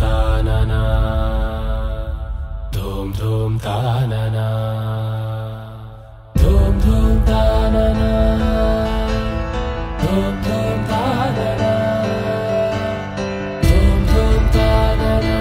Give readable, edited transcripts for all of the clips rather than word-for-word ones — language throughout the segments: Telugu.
తాననా ధూమ్ ధూమ్ తాననా ధూమ్ ధూమ్ తాననా ధూమ్ ధూమ్ తాననా ధూమ్ ధూమ్ తాననా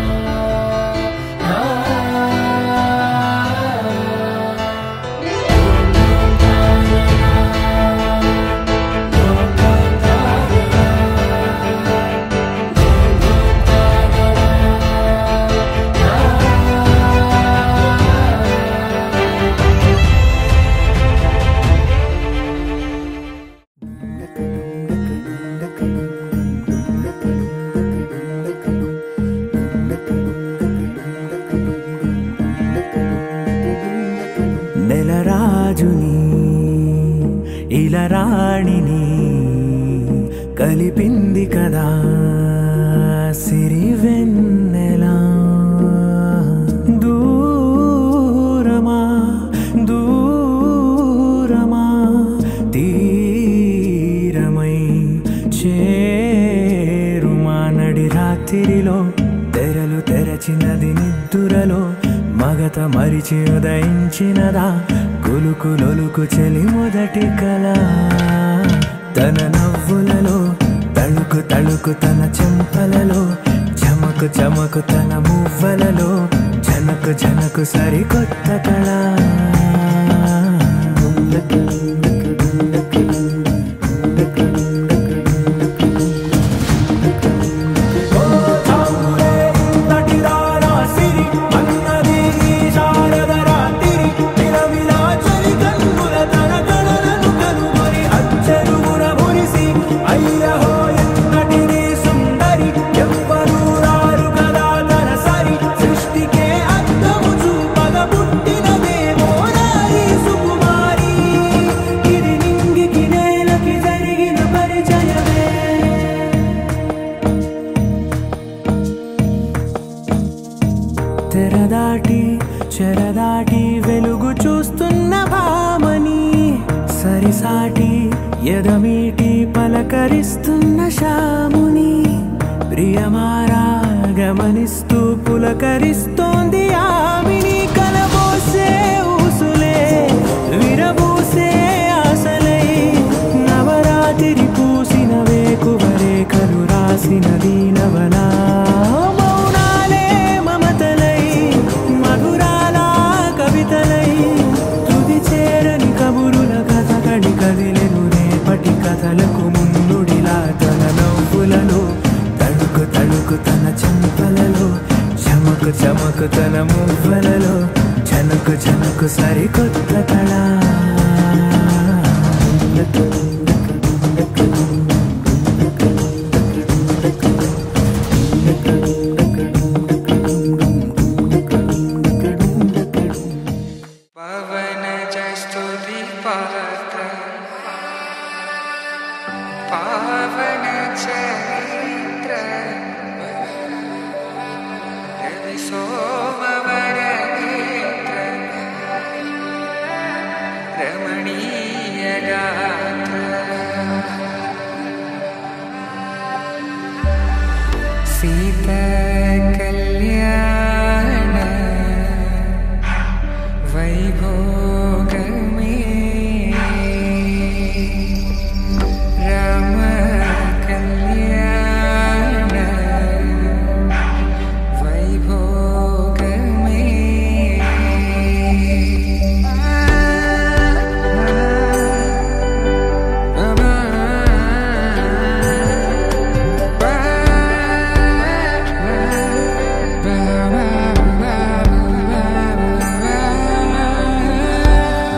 నెలరాజుని ఇలరాణిని కలిపింది కదా సిరివెన్నెలా దూరమా దూరమా తీరమై చేరుమా నడి రాత్రిలో తెరలు తెరచినది నిద్దురలో మగత మరిచి ఉదయించినదా కులుకు లొలుకు చెలి మొదటి కళ తన నవ్వులలో తళుకు తళుకు తన చెంపలలో చమకు చమకు తన మువ్వలలో జనకు జనకు సరికొత్త కళ తెరదాటి చెరదాటి వెలుగు చూస్తున్న భామని సరిసాటి ఎదమీటి పలకరిస్తున్న శాముని ప్రియమారా గమనిస్తూ పులకరిస్తోంది ఆమిని కలబోసే ఊసులే విరబూసే ఆశలై నవరాత్రి పూసిన వేకువరేఖలు రాసిన దీనవనా కదిలెను రేపటి కథలకు ముందుడిలా తన నవ్వులలో తడుకు తడుకు తన చెంపలలో చమకు చమకు తన మువ్వలలో జనకు జనకు సరికొత్త కళ सीता कल्याण वैभोग में राम कल्याण वैभोग में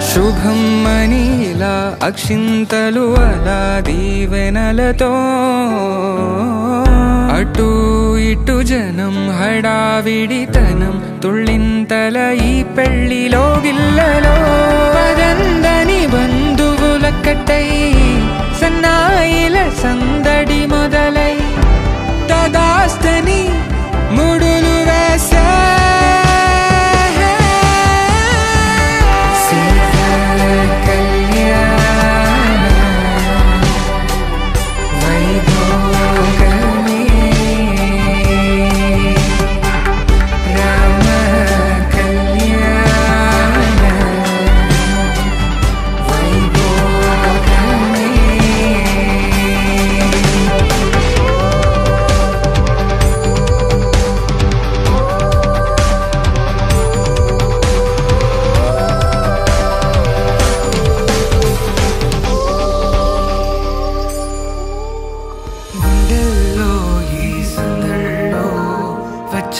శుభం మనీలా అక్షింతలు అలా దీవెనలతో అటు ఇటు జనం హడావిడితనం తుళ్ళింతల ఈ పెళ్లిలో గిల్లలో పదందని బంధువులక్కటై సన్నాయిల సందడి మొదలై తదాస్తని ముడులు వేసే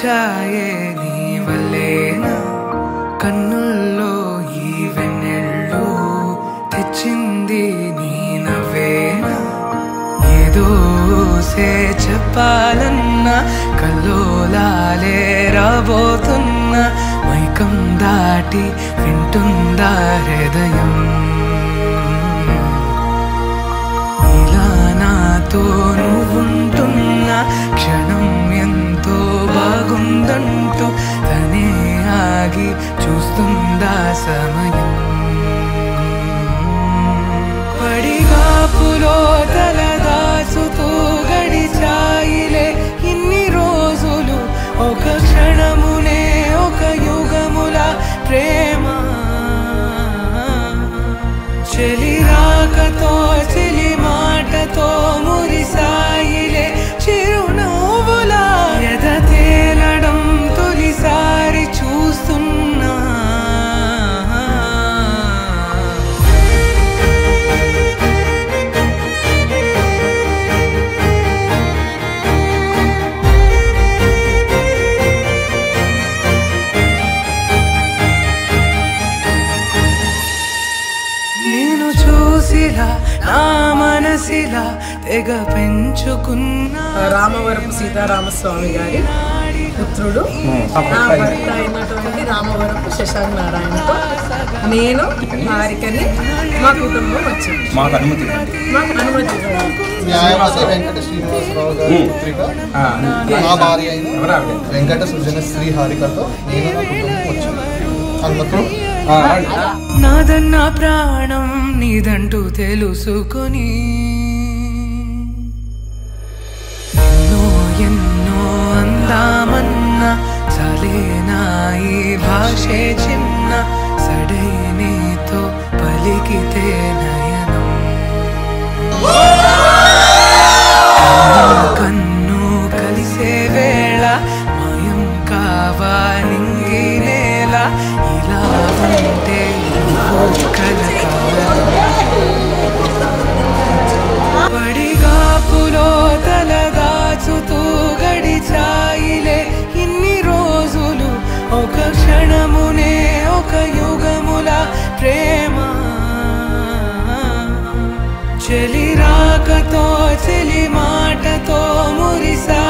వచ్చాయే నీ వల్లేనా కన్నుల్లో ఈ వెన్నెళ్ళు తెచ్చింది నీ నవ్వేనా ఏదో చెప్పాలన్నా కల్లోలాలే రాబోతున్నా మైకం దాటి వింటుందా హృదయం ఇలా నాతో నువ్వుంటున్న క్షణం ఎంతో బాగుందంటూ తనే ఆగి చూస్తుందా సమయం పడిగాపులో తలదాచుతూ గడిచాయిలే ఇన్ని రోజులు ఒక క్షణమునే ఒక యుగముల ప్రేమ చెలి రాకతో చెలి మాటతో మురిసాయిలే చిరునవ్వులా ఎద తేలడం తొలిసారి చూస్తున్నా నా మనసిలా తెగ పెంచుకున్నా రామవరపు సీతారామస్వామి గారి పుత్రుడు నా భర్త అయినటువంటి రామవరపు శశాంక్ నారాయణతో నేను హారికని మా కుటుంబం వచ్చాను. మాకు అనుమతి న్యాయవాది వెంకట శ్రీనివాసరావు గారి పుత్రిక మా భార్య అయిన వెంకట సుజన శ్రీ హారికతో నేను నా కుటుంబం వచ్చాను. అనుమతి నాదన్న ప్రాణం నీదంటూ తెలుసుకొని ఎన్నో ఎన్నో అందామన్నా చలేనా ఈ భాషే చిన్న సడైనీతో పలికితే నయనం కన్ను కలిసే వేళ మయం కావా నింగి నేల ఇలా ఉంటే పడిగాపులో తలదాచుతూ గడిచాయిలే ఇన్ని రోజులు ఒక క్షణమునే ఒక యుగముల ప్రేమ చెలి రాకతో చెలి మాటతో మురిసా